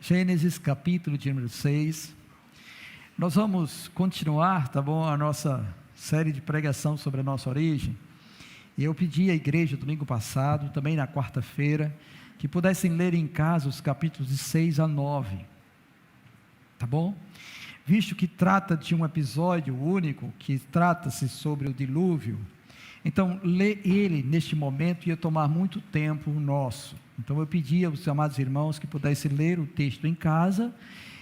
Gênesis capítulo de número 6. Nós vamos continuar, tá bom, a nossa série de pregação sobre a nossa origem. E eu pedi à igreja domingo passado, também na quarta-feira, que pudessem ler em casa os capítulos de 6 a 9, tá bom? Visto que trata de um episódio único, que trata-se sobre o dilúvio, então ler ele neste momento ia tomar muito tempo nosso. Então eu pedi aos amados irmãos que pudessem ler o texto em casa,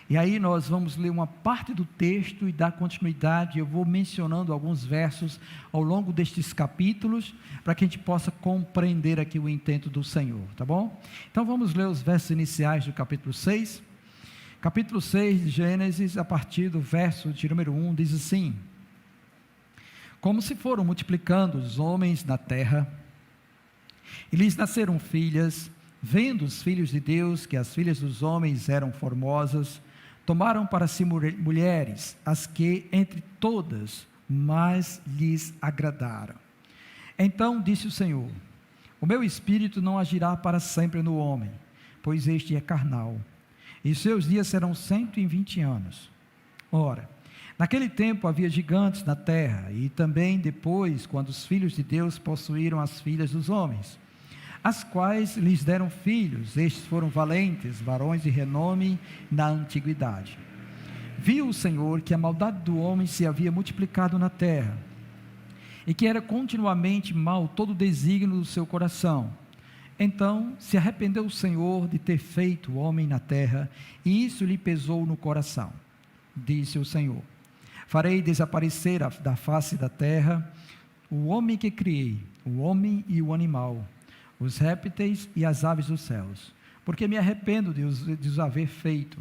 e aí nós vamos ler uma parte do texto e dar continuidade. Eu vou mencionando alguns versos ao longo destes capítulos, para que a gente possa compreender aqui o intento do Senhor, tá bom? Então vamos ler os versos iniciais do capítulo 6. Capítulo 6 de Gênesis, a partir do verso de número 1, diz assim: Como se foram multiplicando os homens na terra, e lhes nasceram filhas, vendo os filhos de Deus que as filhas dos homens eram formosas, tomaram para si mulheres, as que entre todas mais lhes agradaram. Então disse o Senhor: O meu espírito não agirá para sempre no homem, pois este é carnal, e seus dias serão 120 anos. Ora, naquele tempo havia gigantes na terra, e também depois, quando os filhos de Deus possuíram as filhas dos homens, as quais lhes deram filhos. Estes foram valentes, varões de renome na antiguidade. Viu o Senhor que a maldade do homem se havia multiplicado na terra, e que era continuamente mau todo o desígnio do seu coração. Então se arrependeu o Senhor de ter feito o homem na terra, e isso lhe pesou no coração. Disse o Senhor: Farei desaparecer da face da terra o homem que criei, o homem e o animal, os répteis e as aves dos céus, porque me arrependo de os haver feito.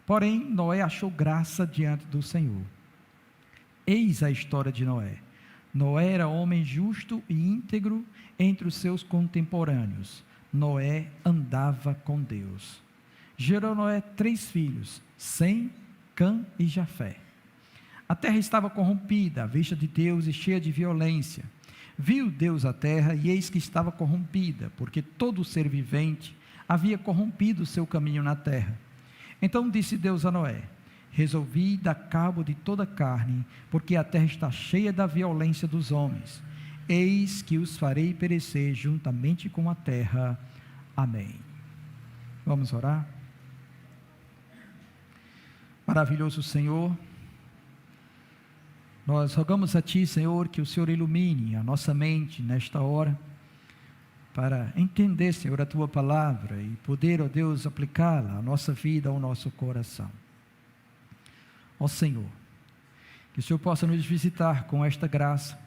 Porém Noé achou graça diante do Senhor. Eis a história de Noé. Noé era homem justo e íntegro entre os seus contemporâneos. Noé andava com Deus. Gerou Noé 3 filhos, Sem, Cã e Jafé. A terra estava corrompida à vista de Deus e cheia de violência. Viu Deus a terra, e eis que estava corrompida, porque todo ser vivente havia corrompido o seu caminho na terra. Então disse Deus a Noé: Resolvi dar cabo de toda a carne, porque a terra está cheia da violência dos homens. Eis que os farei perecer juntamente com a terra. Amém. Vamos orar? Maravilhoso Senhor, nós rogamos a Ti, Senhor, que o Senhor ilumine a nossa mente nesta hora, para entender, Senhor, a Tua palavra e poder, ó Deus, aplicá-la à nossa vida, ao nosso coração. Ó Senhor, que o Senhor possa nos visitar com esta graça,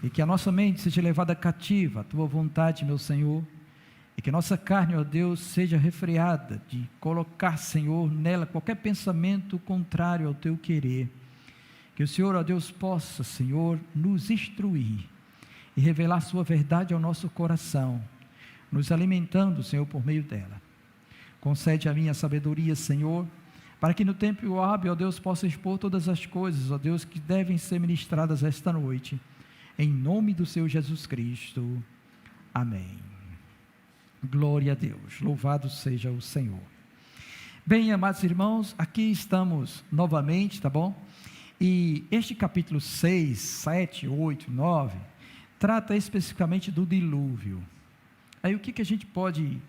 e que a nossa mente seja levada cativa à Tua vontade, meu Senhor, e que a nossa carne, ó Deus, seja refreada de colocar, Senhor, nela qualquer pensamento contrário ao Teu querer. Que o Senhor, ó Deus, possa, Senhor, nos instruir e revelar sua verdade ao nosso coração, nos alimentando, Senhor, por meio dela. Concede a mim a sabedoria, Senhor, para que no tempo hábil, ó Deus, possa expor todas as coisas, ó Deus, que devem ser ministradas esta noite, em nome do Senhor Jesus Cristo. Amém. Glória a Deus, louvado seja o Senhor. Bem, amados irmãos, aqui estamos novamente, tá bom? E este capítulo 6, 7, 8, 9, trata especificamente do dilúvio. Aí o que a gente pode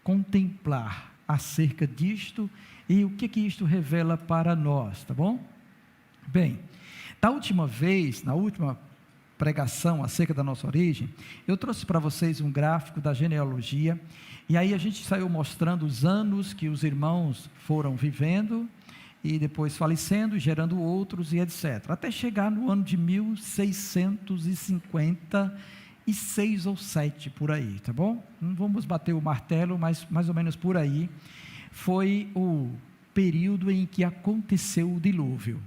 contemplar acerca disto, e o que isto revela para nós, tá bom? Bem, da última vez, na última pregação acerca da nossa origem, eu trouxe para vocês um gráfico da genealogia, e aí a gente saiu mostrando os anos que os irmãos foram vivendo, e depois falecendo, gerando outros e etc. Até chegar no ano de 1656 ou 7, por aí, tá bom? Não vamos bater o martelo, mas mais ou menos por aí, foi o período em que aconteceu o dilúvio.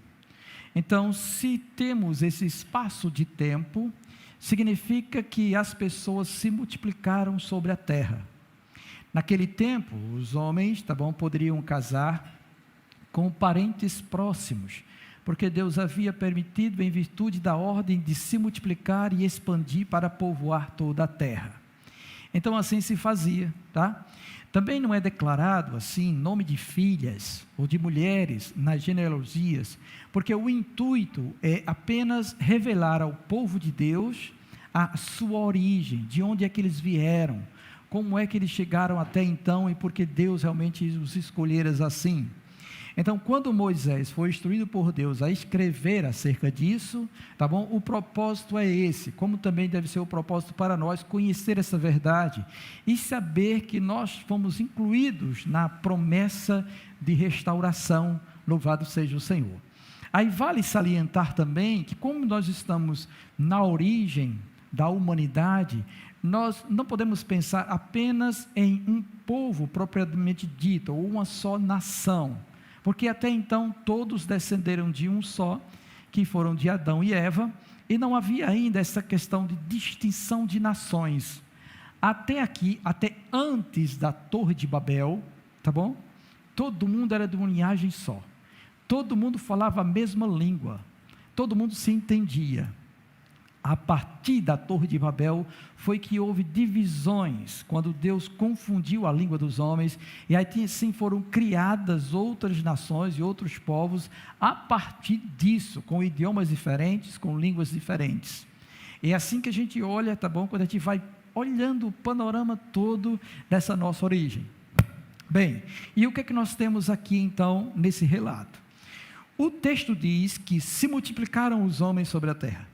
Então, se temos esse espaço de tempo, significa que as pessoas se multiplicaram sobre a terra. Naquele tempo, os homens, tá bom, poderiam casar com parentes próximos, porque Deus havia permitido, em virtude da ordem de se multiplicar e expandir para povoar toda a terra. Então assim se fazia, tá? Também não é declarado assim nome de filhas ou de mulheres nas genealogias, porque o intuito é apenas revelar ao povo de Deus a sua origem, de onde é que eles vieram, como é que eles chegaram até então e porque Deus realmente os escolhera assim. Então, quando Moisés foi instruído por Deus a escrever acerca disso, tá bom? O propósito é esse, como também deve ser o propósito para nós conhecer essa verdade e saber que nós fomos incluídos na promessa de restauração. Louvado seja o Senhor. Aí vale salientar também que, como nós estamos na origem da humanidade, nós não podemos pensar apenas em um povo propriamente dito, ou uma só nação, porque até então todos descenderam de um só, que foram de Adão e Eva, e não havia ainda essa questão de distinção de nações. Até aqui, até antes da Torre de Babel, tá bom? Todo mundo era de uma linhagem só, todo mundo falava a mesma língua, todo mundo se entendia. A partir da Torre de Babel foi que houve divisões, quando Deus confundiu a língua dos homens, e aí sim foram criadas outras nações e outros povos, a partir disso, com idiomas diferentes, com línguas diferentes. É assim que a gente olha, tá bom? Quando a gente vai olhando o panorama todo dessa nossa origem. Bem, e o que é que nós temos aqui então, nesse relato? O texto diz que se multiplicaram os homens sobre a terra,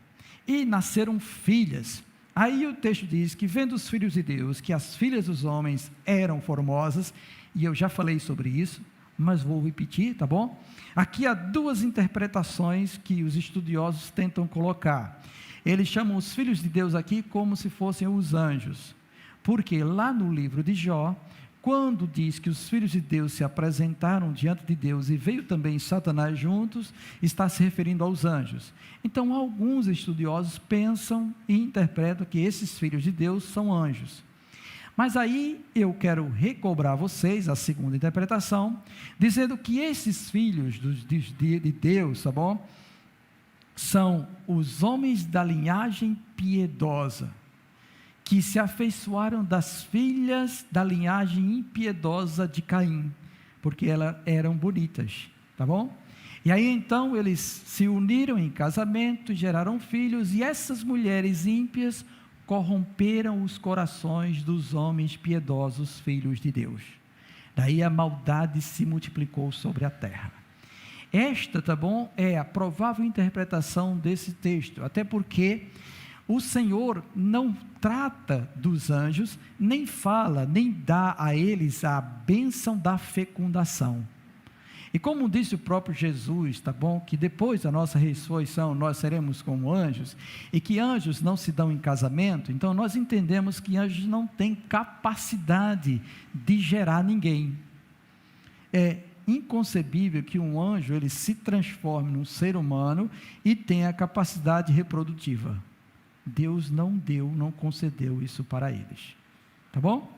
e nasceram filhas. Aí o texto diz que vendo os filhos de Deus, que as filhas dos homens eram formosas, e eu já falei sobre isso, mas vou repetir, tá bom? Aqui há duas interpretações que os estudiosos tentam colocar. Eles chamam os filhos de Deus aqui como se fossem os anjos, porque lá no livro de Jó, quando diz que os filhos de Deus se apresentaram diante de Deus e veio também Satanás juntos, está se referindo aos anjos. Então, alguns estudiosos pensam e interpretam que esses filhos de Deus são anjos. Mas aí eu quero recobrar vocês a segunda interpretação, dizendo que esses filhos de Deus, tá bom? São os homens da linhagem piedosa, que se afeiçoaram das filhas da linhagem impiedosa de Caim, porque elas eram bonitas, tá bom? E aí então eles se uniram em casamento, geraram filhos, e essas mulheres ímpias corromperam os corações dos homens piedosos, filhos de Deus. Daí a maldade se multiplicou sobre a terra. Esta, tá bom, é a provável interpretação desse texto, até porque o Senhor não trata dos anjos, nem fala, nem dá a eles a bênção da fecundação. E como disse o próprio Jesus, tá bom, que depois da nossa ressurreição nós seremos como anjos, e que anjos não se dão em casamento, então nós entendemos que anjos não têm capacidade de gerar ninguém. É inconcebível que um anjo ele se transforme num ser humano e tenha capacidade reprodutiva. Deus não deu, não concedeu isso para eles, tá bom?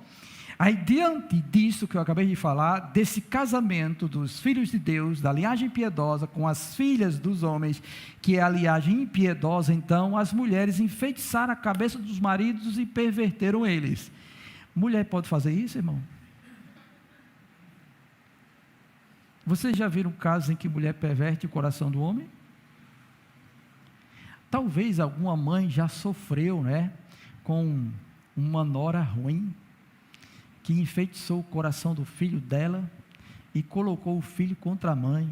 Aí diante disso que eu acabei de falar, desse casamento dos filhos de Deus, da linhagem piedosa com as filhas dos homens, que é a linhagem impiedosa, então as mulheres enfeitiçaram a cabeça dos maridos e perverteram eles. Mulher pode fazer isso, irmão? Vocês já viram casos em que mulher perverte o coração do homem? Talvez alguma mãe já sofreu, né, com uma nora ruim, que enfeitiçou o coração do filho dela, e colocou o filho contra a mãe,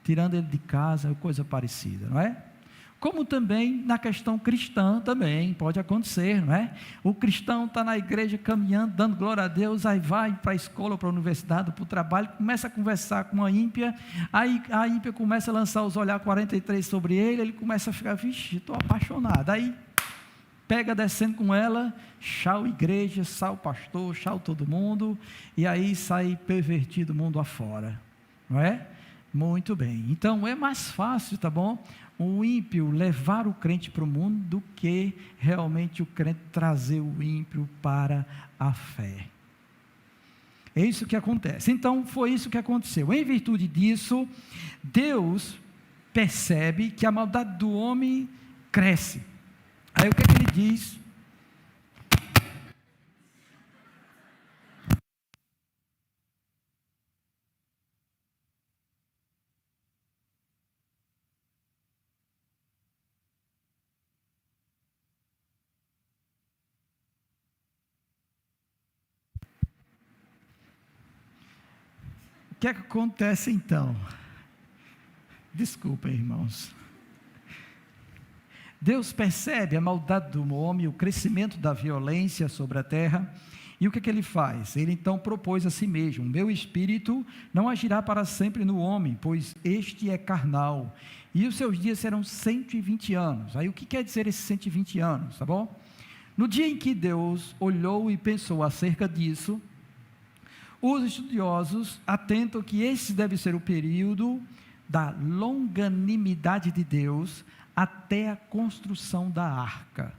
tirando ele de casa, coisa parecida, não é? Como também na questão cristã também pode acontecer, não é? O cristão está na igreja caminhando, dando glória a Deus, aí vai para a escola, para a universidade, para o trabalho, começa a conversar com a ímpia, aí a ímpia começa a lançar os olhares 43 sobre ele, ele começa a ficar, vixe, estou apaixonado, aí pega descendo com ela, tchau igreja, tchau pastor, tchau todo mundo, e aí sai pervertido mundo afora, não é? Muito bem, então é mais fácil, tá bom? O ímpio levar o crente para o mundo do que realmente o crente trazer o ímpio para a fé. É isso que acontece. Então foi isso que aconteceu. Em virtude disso, Deus percebe que a maldade do homem cresce. Aí o que é que ele diz? que é que acontece então? Desculpem, irmãos. Deus percebe a maldade do homem, o crescimento da violência sobre a terra, e o que é que ele faz? Ele então propôs a si mesmo: meu espírito não agirá para sempre no homem, pois este é carnal, e os seus dias serão 120 anos. Aí o que quer dizer esses 120 anos, tá bom? No dia em que Deus olhou e pensou acerca disso, os estudiosos atentam que esse deve ser o período da longanimidade de Deus até a construção da arca.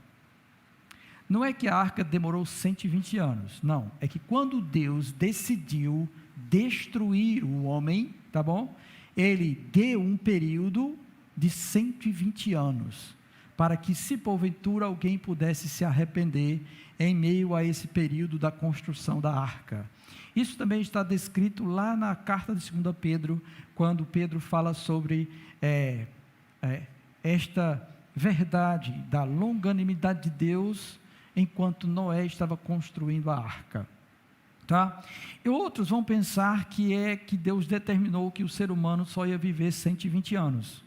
Não é que a arca demorou 120 anos, não, é que quando Deus decidiu destruir o homem, tá bom? Ele deu um período de 120 anos, para que se porventura alguém pudesse se arrepender em meio a esse período da construção da arca. Isso também está descrito lá na carta de 2 Pedro, quando Pedro fala sobre esta verdade da longanimidade de Deus, enquanto Noé estava construindo a arca. Tá? E outros vão pensar que Deus determinou que o ser humano só ia viver 120 anos.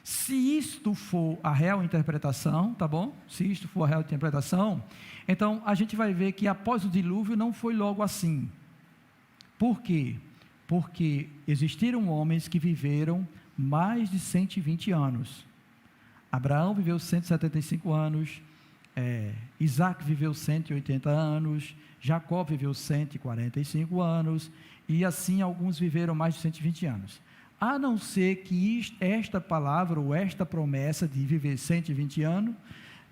Se isto for a real interpretação, tá bom? Se isto for a real interpretação, então a gente vai ver que após o dilúvio não foi logo assim. Por quê? Porque existiram homens que viveram mais de 120 anos. Abraão viveu 175 anos, Isaac viveu 180 anos, Jacó viveu 145 anos, e assim alguns viveram mais de 120 anos. A não ser que esta palavra ou esta promessa de viver 120 anos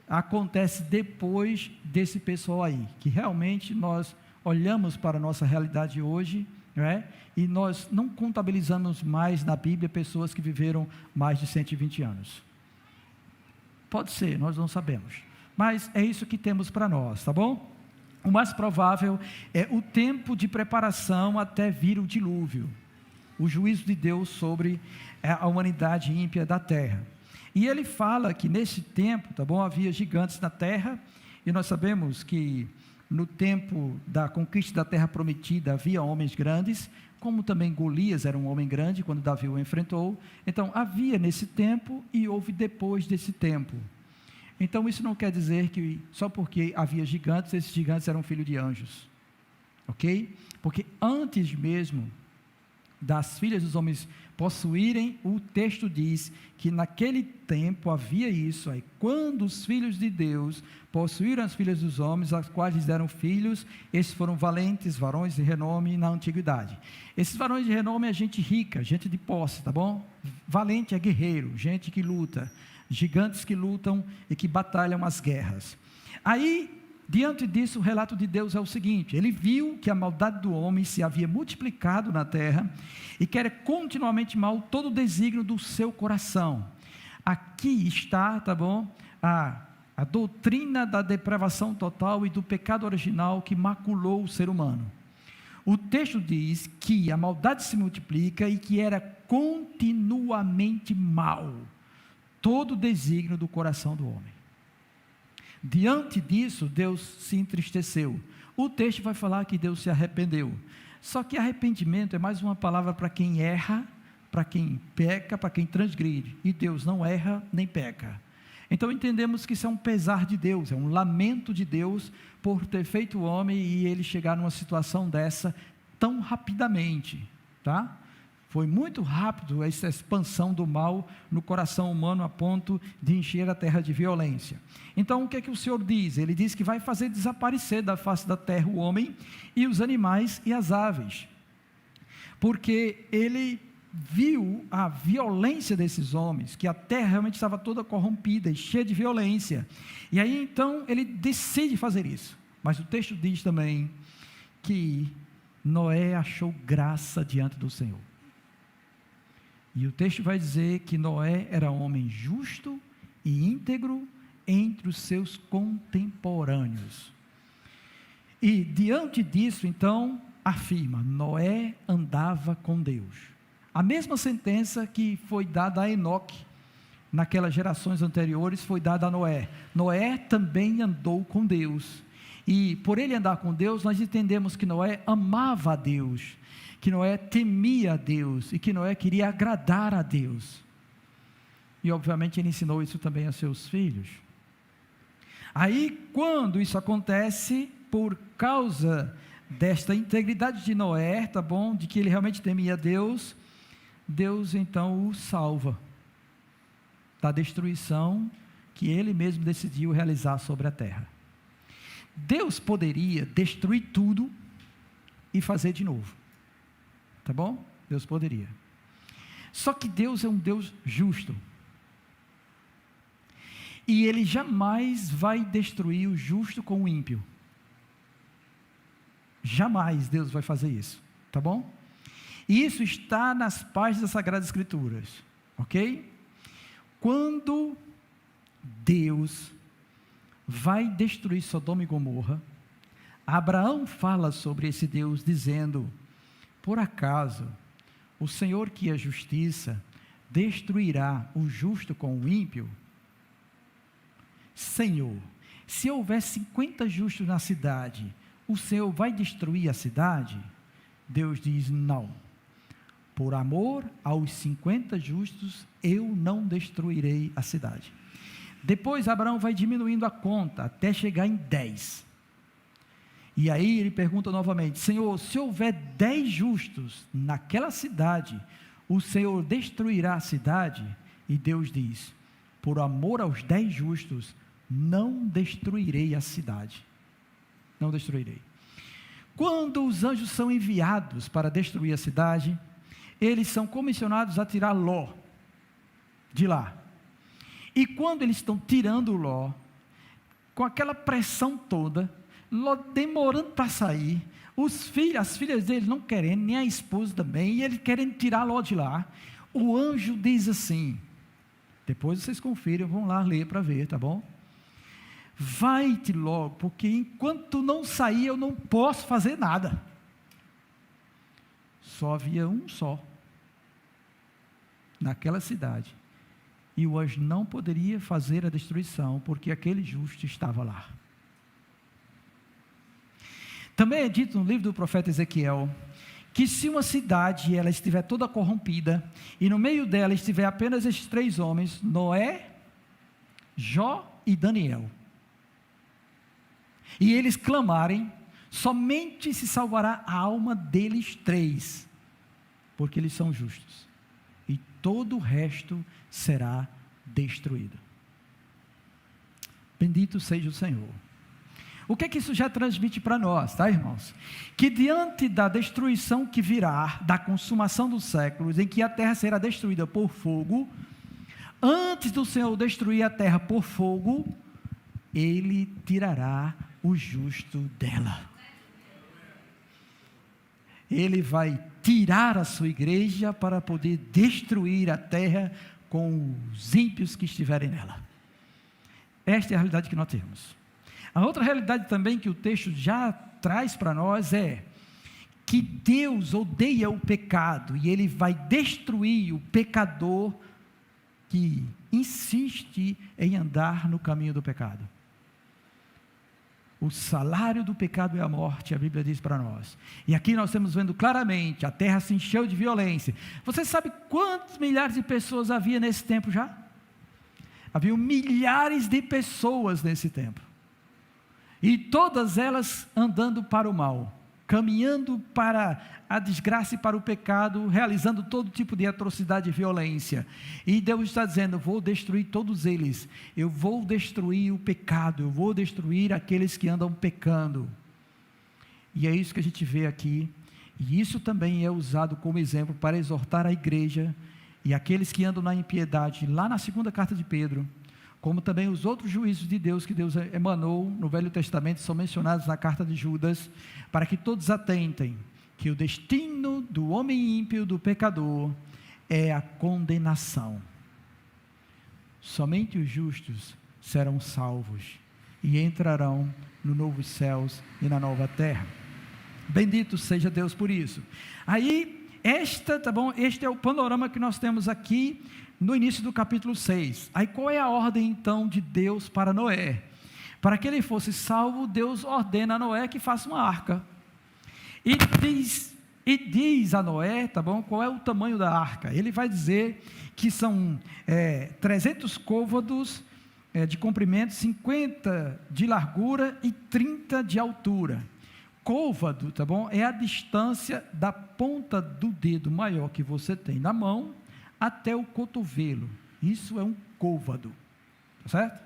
acontece depois desse pessoal aí, que realmente nós olhamos para a nossa realidade hoje, né, e nós não contabilizamos mais na Bíblia pessoas que viveram mais de 120 anos. Pode ser, nós não sabemos, mas é isso que temos para nós, tá bom? O mais provável é o tempo de preparação até vir o dilúvio, o juízo de Deus sobre a humanidade ímpia da terra. E ele fala que nesse tempo, tá bom, havia gigantes na terra, e nós sabemos que no tempo da conquista da terra prometida havia homens grandes, como também Golias era um homem grande quando Davi o enfrentou. Então havia nesse tempo e houve depois desse tempo. Então isso não quer dizer que só porque havia gigantes, esses gigantes eram filhos de anjos, ok? Porque antes mesmo das filhas dos homens possuírem, o texto diz que naquele tempo havia isso, aí quando os filhos de Deus possuíram as filhas dos homens, as quais lhes deram filhos, esses foram valentes, varões de renome na antiguidade. Esses varões de renome é gente rica, gente de posse, tá bom? Valente é guerreiro, gente que luta, gigantes que lutam e que batalham as guerras. Aí, diante disso, o relato de Deus é o seguinte: ele viu que a maldade do homem se havia multiplicado na terra e que era continuamente mal todo o desígnio do seu coração. Aqui está, tá bom, a doutrina da depravação total e do pecado original que maculou o ser humano. O texto diz que a maldade se multiplica e que era continuamente mal todo o desígnio do coração do homem. Diante disso, Deus se entristeceu. O texto vai falar que Deus se arrependeu. Só que arrependimento é mais uma palavra para quem erra, para quem peca, para quem transgride. E Deus não erra nem peca. Então entendemos que isso é um pesar de Deus, é um lamento de Deus por ter feito o homem e ele chegar numa situação dessa tão rapidamente, tá? Foi muito rápido essa expansão do mal no coração humano a ponto de encher a terra de violência. Então o que é que o Senhor diz? Ele diz que vai fazer desaparecer da face da terra o homem e os animais e as aves, porque ele viu a violência desses homens, que a terra realmente estava toda corrompida e cheia de violência, e aí então ele decide fazer isso. Mas o texto diz também que Noé achou graça diante do Senhor. E o texto vai dizer que Noé era um homem justo e íntegro entre os seus contemporâneos. E diante disso, então, afirma: Noé andava com Deus. A mesma sentença que foi dada a Enoque, naquelas gerações anteriores, foi dada a Noé. Noé também andou com Deus. E por ele andar com Deus, nós entendemos que Noé amava a Deus, que Noé temia a Deus e que Noé queria agradar a Deus. E obviamente ele ensinou isso também a seus filhos. Aí quando isso acontece, por causa desta integridade de Noé, tá bom, de que ele realmente temia a Deus, Deus então o salva da destruição que ele mesmo decidiu realizar sobre a terra. Deus poderia destruir tudo e fazer de novo, tá bom? Deus poderia. Só que Deus é um Deus justo. E Ele jamais vai destruir o justo com o ímpio. Jamais Deus vai fazer isso, tá bom? E isso está nas páginas das Sagradas Escrituras, ok? Quando Deus vai destruir Sodoma e Gomorra, Abraão fala sobre esse Deus dizendo: por acaso o Senhor, que é justiça, destruirá o justo com o ímpio? Senhor, se houver 50 justos na cidade, o Senhor vai destruir a cidade? Deus diz: não, por amor aos 50 justos, eu não destruirei a cidade. Depois Abraão vai diminuindo a conta, até chegar em 10, e aí ele pergunta novamente: Senhor, se houver 10 justos naquela cidade, o Senhor destruirá a cidade? E Deus diz: por amor aos 10 justos, não destruirei a cidade, não destruirei. Quando os anjos são enviados para destruir a cidade, eles são comissionados a tirar Ló de lá. E quando eles estão tirando Ló, com aquela pressão toda, Ló demorando para sair, as filhas dele não querendo, nem a esposa também, e eles querendo tirar Ló de lá, o anjo diz assim, depois vocês confiram, vão lá ler para ver, tá bom? Vai-te logo, porque enquanto não sair, eu não posso fazer nada. Só havia um só naquela cidade, e o anjo não poderia fazer a destruição, porque aquele justo estava lá. Também é dito no livro do profeta Ezequiel, que se uma cidade ela estiver toda corrompida, e no meio dela estiver apenas esses 3 homens, Noé, Jó e Daniel, e eles clamarem, somente se salvará a alma deles 3, porque eles são justos, e todo o resto será destruído. Bendito seja o Senhor. O que é que isso já transmite para nós, tá, irmãos? Que diante da destruição que virá, da consumação dos séculos, em que a terra será destruída por fogo, antes do Senhor destruir a terra por fogo, Ele tirará o justo dela. Ele vai tirar a sua igreja para poder destruir a terra com os ímpios que estiverem nela. Esta é a realidade que nós temos. A outra realidade também que o texto já traz para nós é que Deus odeia o pecado e Ele vai destruir o pecador que insiste em andar no caminho do pecado. O salário do pecado é a morte, a Bíblia diz para nós. E aqui nós estamos vendo claramente, a terra se encheu de violência. Você sabe quantos milhares de pessoas havia nesse tempo já? Havia milhares de pessoas nesse tempo. E todas elas andando para o mal, caminhando para a desgraça e para o pecado, realizando todo tipo de atrocidade e violência. E Deus está dizendo: vou destruir todos eles, eu vou destruir o pecado, eu vou destruir aqueles que andam pecando. E é isso que a gente vê aqui, e isso também é usado como exemplo para exortar a igreja e aqueles que andam na impiedade, lá na 2ª carta de Pedro, como também os outros juízos de Deus que Deus emanou no Velho Testamento, são mencionados na carta de Judas, para que todos atentem que o destino do homem ímpio, do pecador, é a condenação. Somente os justos serão salvos e entrarão no novos céus e na nova terra. Bendito seja Deus por isso. Aí, tá bom? Este é o panorama que nós temos aqui no início do capítulo 6. Aí qual é a ordem então de Deus para Noé? Para que ele fosse salvo, Deus ordena a Noé que faça uma arca. E diz a Noé, tá bom, qual é o tamanho da arca. Ele vai dizer que são 300 côvados de comprimento, 50 de largura e 30 de altura. Côvado, tá bom, é a distância da ponta do dedo maior que você tem na mão até o cotovelo. Isso é um côvado, tá certo?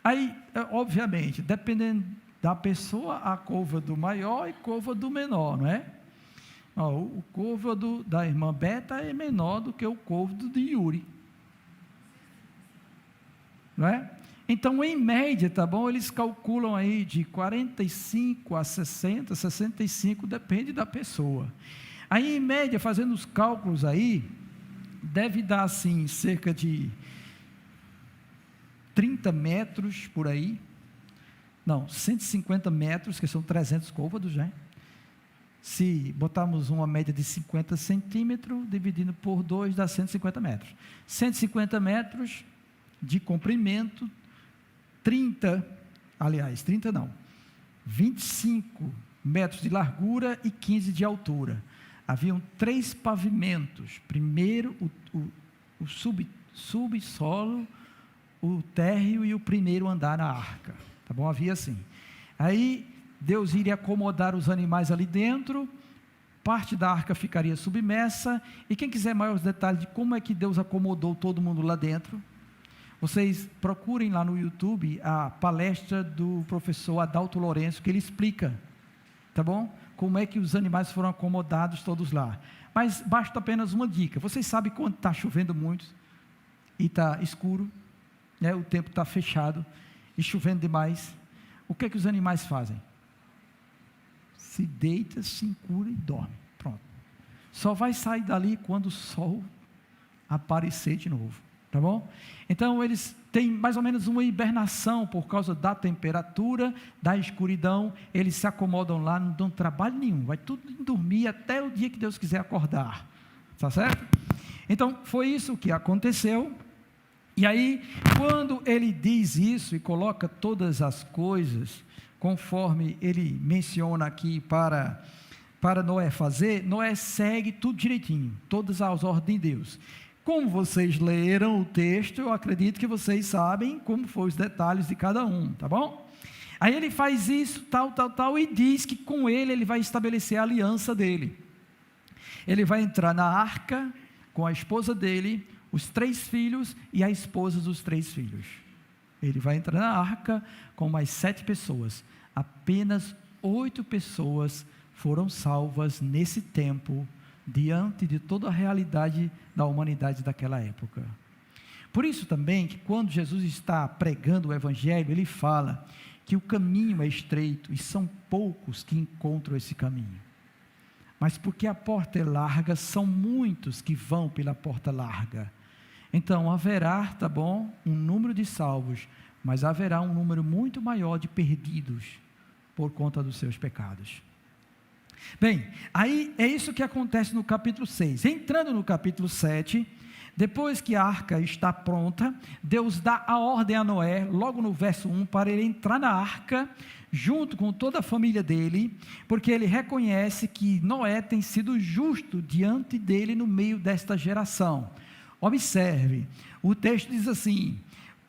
Aí, obviamente, dependendo da pessoa, há côvado maior e côvado menor, não é? O côvado da irmã Beta é menor do que o côvado de Yuri, não é? Então, em média, tá bom? Eles calculam aí de 45 a 60, 65, depende da pessoa. Aí, em média, fazendo os cálculos aí, deve dar assim, cerca de 30 metros por aí. Não, 150 metros, que são 300 côvados, né? Se botarmos uma média de 50 centímetros, dividindo por 2, dá 150 metros. 150 metros de comprimento, 25 metros de largura e 15 de altura. Haviam 3 pavimentos. Primeiro, o subsolo, o térreo e o primeiro andar na arca. Tá bom? Havia assim. Aí, Deus iria acomodar os animais ali dentro, parte da arca ficaria submersa, e quem quiser maiores detalhes de como é que Deus acomodou todo mundo lá dentro, vocês procurem lá no YouTube a palestra do professor Adalto Lourenço, que ele explica, tá bom? Como é que os animais foram acomodados todos lá. Mas basta apenas uma dica. Vocês sabem quando está chovendo muito e está escuro, né? O tempo está fechado e chovendo demais, o que é que os animais fazem? Se deita, se encura e dorme. Pronto. Só vai sair dali quando o sol aparecer de novo. Tá bom? Então eles têm mais ou menos uma hibernação por causa da temperatura, da escuridão. Eles se acomodam lá, não dão trabalho nenhum, vai tudo dormir até o dia que Deus quiser acordar, tá certo? Então foi isso que aconteceu. E aí, quando ele diz isso e coloca todas as coisas conforme ele menciona aqui para Noé fazer, Noé segue tudo direitinho, todas as ordens de Deus. Como vocês leram o texto, eu acredito que vocês sabem como foram os detalhes de cada um, tá bom? Aí ele faz isso, tal, e diz que com ele vai estabelecer a aliança dele. Ele vai entrar na arca com a esposa dele, os 3 filhos e a esposa dos 3 filhos. Ele vai entrar na arca com mais 7 pessoas. Apenas 8 pessoas foram salvas nesse tempo, diante de toda a realidade da humanidade daquela época. Por isso também que quando Jesus está pregando o Evangelho, ele fala que o caminho é estreito e são poucos que encontram esse caminho. Mas porque a porta é larga, são muitos que vão pela porta larga. Então haverá, tá bom, um número de salvos, mas haverá um número muito maior de perdidos por conta dos seus pecados. Bem, aí é isso que acontece no capítulo 6. Entrando no capítulo 7, depois que a arca está pronta, Deus dá a ordem a Noé, logo no verso 1, para ele entrar na arca, junto com toda a família dele, porque ele reconhece que Noé tem sido justo diante dele no meio desta geração. Observe, o texto diz assim: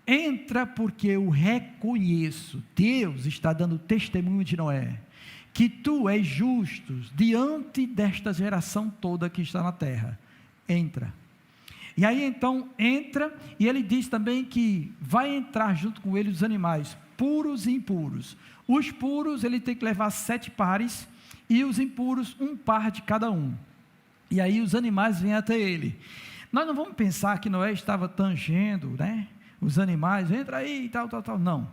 entra porque eu reconheço, Deus está dando testemunho de Noé, que tu és justo diante desta geração toda que está na terra. Entra. E aí então entra, e ele diz também que vai entrar junto com ele os animais puros e impuros. Os puros ele tem que levar 7 pares, e os impuros 1 par de cada um. E aí os animais vêm até ele. Nós não vamos pensar que Noé estava tangendo, né? Os animais, entra aí e tal. Não.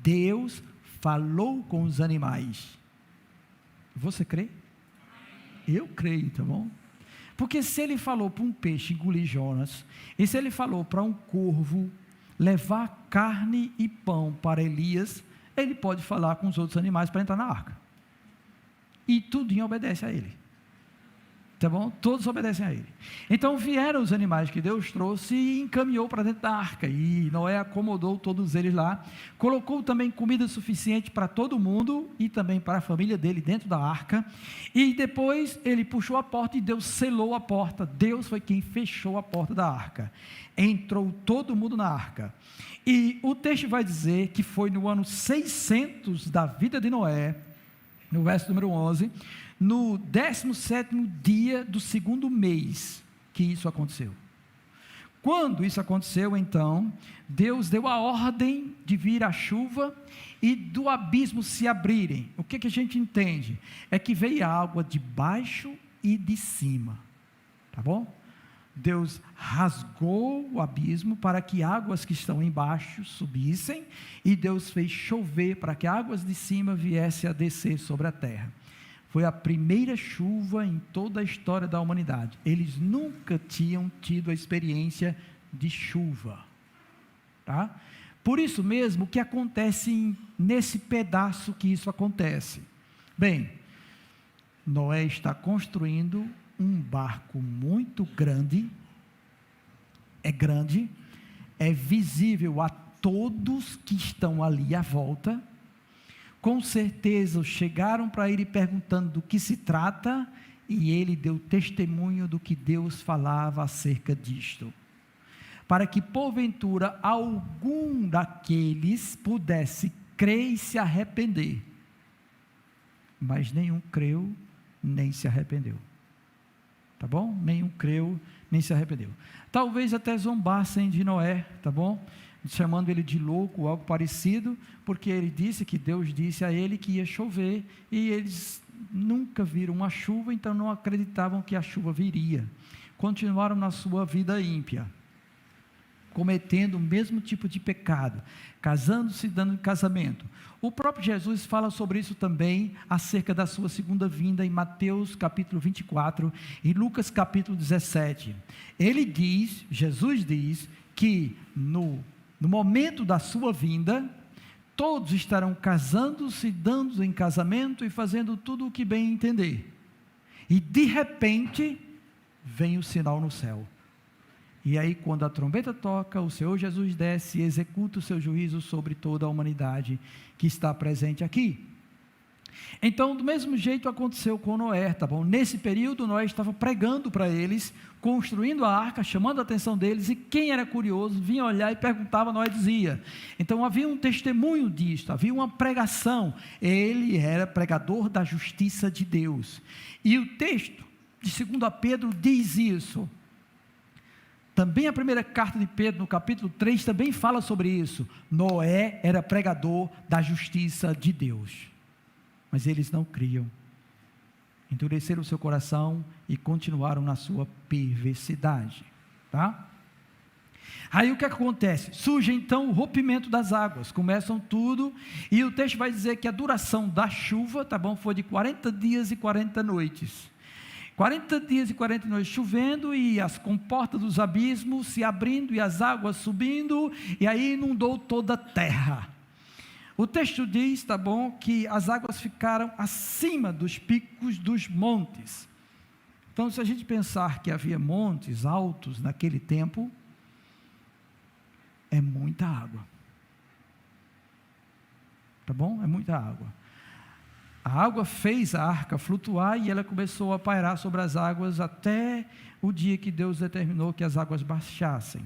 Deus falou com os animais. Você crê? Eu creio, tá bom? Porque se ele falou para um peixe engolir Jonas, e se ele falou para um corvo levar carne e pão para Elias, ele pode falar com os outros animais para entrar na arca. E tudinho obedece a ele. Tá bom? Todos obedecem a ele. Então vieram os animais que Deus trouxe e encaminhou para dentro da arca, e Noé acomodou todos eles lá, colocou também comida suficiente para todo mundo, e também para a família dele dentro da arca, e depois ele puxou a porta e Deus selou a porta. Deus foi quem fechou a porta da arca, entrou todo mundo na arca, e o texto vai dizer que foi no ano 600 da vida de Noé, no verso número 11, no 17º dia do segundo mês, que isso aconteceu. Quando isso aconteceu, então, Deus deu a ordem de vir a chuva e do abismo se abrirem. O que a gente entende? É que veio água de baixo e de cima, tá bom? Deus rasgou o abismo para que águas que estão embaixo subissem, e Deus fez chover para que águas de cima viessem a descer sobre a terra. Foi a primeira chuva em toda a história da humanidade. Eles nunca tinham tido a experiência de chuva, tá? Por isso mesmo, o que acontece nesse pedaço que isso acontece? Bem, Noé está construindo um barco muito grande, é visível a todos que estão ali à volta. Com certeza chegaram para ele perguntando do que se trata, e ele deu testemunho do que Deus falava acerca disto, para que porventura algum daqueles pudesse crer e se arrepender, mas nenhum creu nem se arrependeu, tá bom? Nenhum creu nem se arrependeu. Talvez até zombassem de Noé, tá bom? Chamando ele de louco, algo parecido, porque ele disse que Deus disse a ele que ia chover, e eles nunca viram uma chuva, então não acreditavam que a chuva viria. Continuaram na sua vida ímpia, cometendo o mesmo tipo de pecado, casando-se, dando casamento. O próprio Jesus fala sobre isso também, acerca da sua segunda vinda, em Mateus capítulo 24, e Lucas capítulo 17. Jesus diz que no momento da sua vinda, todos estarão casando-se, dando em casamento e fazendo tudo o que bem entender, e de repente vem o sinal no céu, e aí quando a trombeta toca, o Senhor Jesus desce e executa o seu juízo sobre toda a humanidade que está presente aqui. Então, do mesmo jeito aconteceu com Noé, tá bom? Nesse período, Noé estava pregando para eles, construindo a arca, chamando a atenção deles, e quem era curioso vinha olhar e perguntava, Noé dizia. Então havia um testemunho disto, havia uma pregação. Ele era pregador da justiça de Deus, e o texto de 2 Pedro diz isso. Também a primeira carta de Pedro, no capítulo 3, também fala sobre isso. Noé era pregador da justiça de Deus, mas eles não criam, endureceram o seu coração e continuaram na sua perversidade, tá? Aí o que acontece? Surge então o rompimento das águas, começam tudo, e o texto vai dizer que a duração da chuva, tá bom, foi de 40 dias e 40 noites, 40 dias e 40 noites chovendo, e as comportas dos abismos se abrindo, e as águas subindo, e aí inundou toda a terra. O texto diz, tá bom, que as águas ficaram acima dos picos dos montes. Então, se a gente pensar que havia montes altos naquele tempo, é muita água, tá bom? É muita água. A água fez a arca flutuar, e ela começou a pairar sobre as águas até o dia que Deus determinou que as águas baixassem.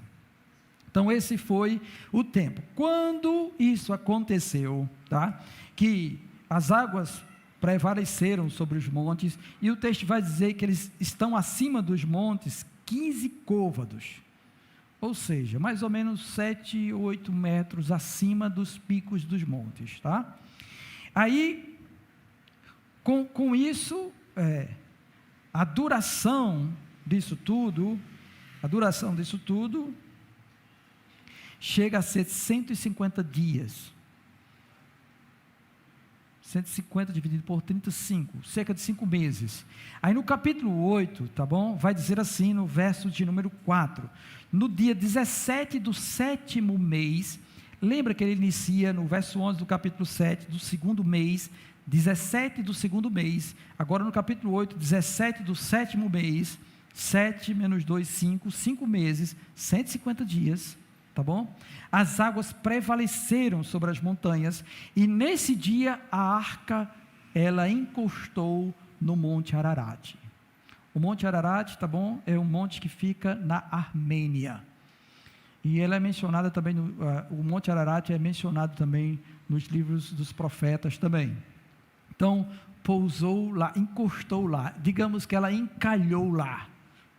Então esse foi o tempo. Quando isso aconteceu, tá? Que as águas prevaleceram sobre os montes, e o texto vai dizer que eles estão acima dos montes 15 côvados, ou seja, mais ou menos 7 ou 8 metros acima dos picos dos montes, tá? Aí, com isso, a duração disso tudo, chega a ser 150 dias, 150 dividido por 35, cerca de 5 meses, aí no capítulo 8, tá bom, vai dizer assim, no verso de número 4, no dia 17 do 7º mês, lembra que ele inicia no verso 11 do capítulo 7, do 2º mês, 17 do segundo mês, agora no capítulo 8, 17 do sétimo mês, 7 menos 2, 5, 5 meses, 150 dias, tá bom? As águas prevaleceram sobre as montanhas, e nesse dia a arca, ela encostou no Monte Ararat. O Monte Ararat, tá bom? É um monte que fica na Armênia. E ela é mencionada também, o Monte Ararat é mencionado também nos livros dos profetas também. Então, pousou lá, encostou lá, digamos que ela encalhou lá,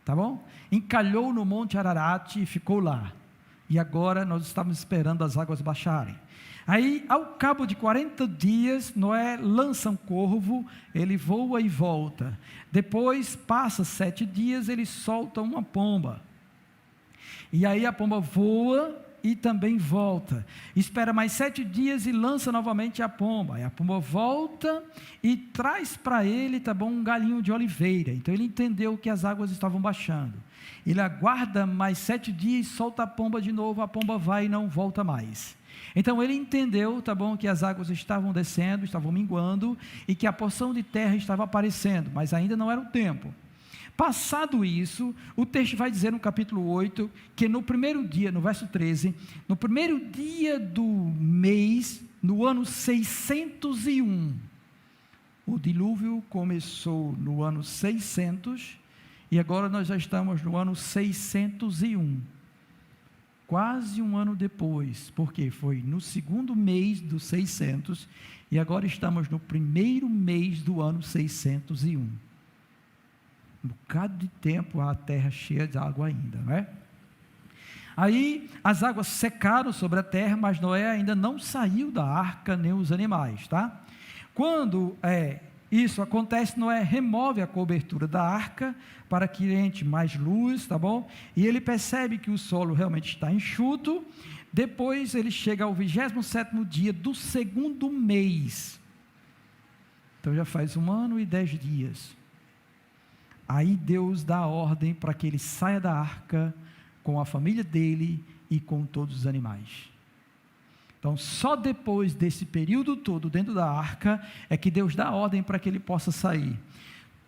tá bom? Encalhou no Monte Ararat e ficou lá. E agora nós estamos esperando as águas baixarem. Aí, ao cabo de 40 dias, Noé lança um corvo, ele voa e volta. Depois, passa 7 dias, ele solta uma pomba. E aí a pomba voa e também volta. Espera mais 7 dias e lança novamente a pomba. Aí a pomba volta e traz para ele, tá bom, um galinho de oliveira. Então ele entendeu que as águas estavam baixando. Ele aguarda mais 7 dias, solta a pomba de novo, a pomba vai e não volta mais. Então ele entendeu, tá bom, que as águas estavam descendo, estavam minguando, e que a porção de terra estava aparecendo, mas ainda não era o tempo. Passado isso, o texto vai dizer no capítulo 8, que no primeiro dia, no verso 13, no primeiro dia do mês, no ano 601, o dilúvio começou no ano 600, e agora nós já estamos no ano 601, quase um ano depois, porque foi no segundo mês do 600, e agora estamos no primeiro mês do ano 601. Um bocado de tempo, a terra cheia de água ainda, não é? Aí as águas secaram sobre a terra, mas Noé ainda não saiu da arca, nem os animais, tá? Quando isso acontece, Noé remove a cobertura da arca para que entre mais luz, tá bom? E ele percebe que o solo realmente está enxuto. Depois ele chega ao 27º dia do segundo mês. Então já faz 1 ano e 10 dias. Aí Deus dá a ordem para que ele saia da arca com a família dele e com todos os animais. Então, só depois desse período todo dentro da arca é que Deus dá a ordem para que ele possa sair.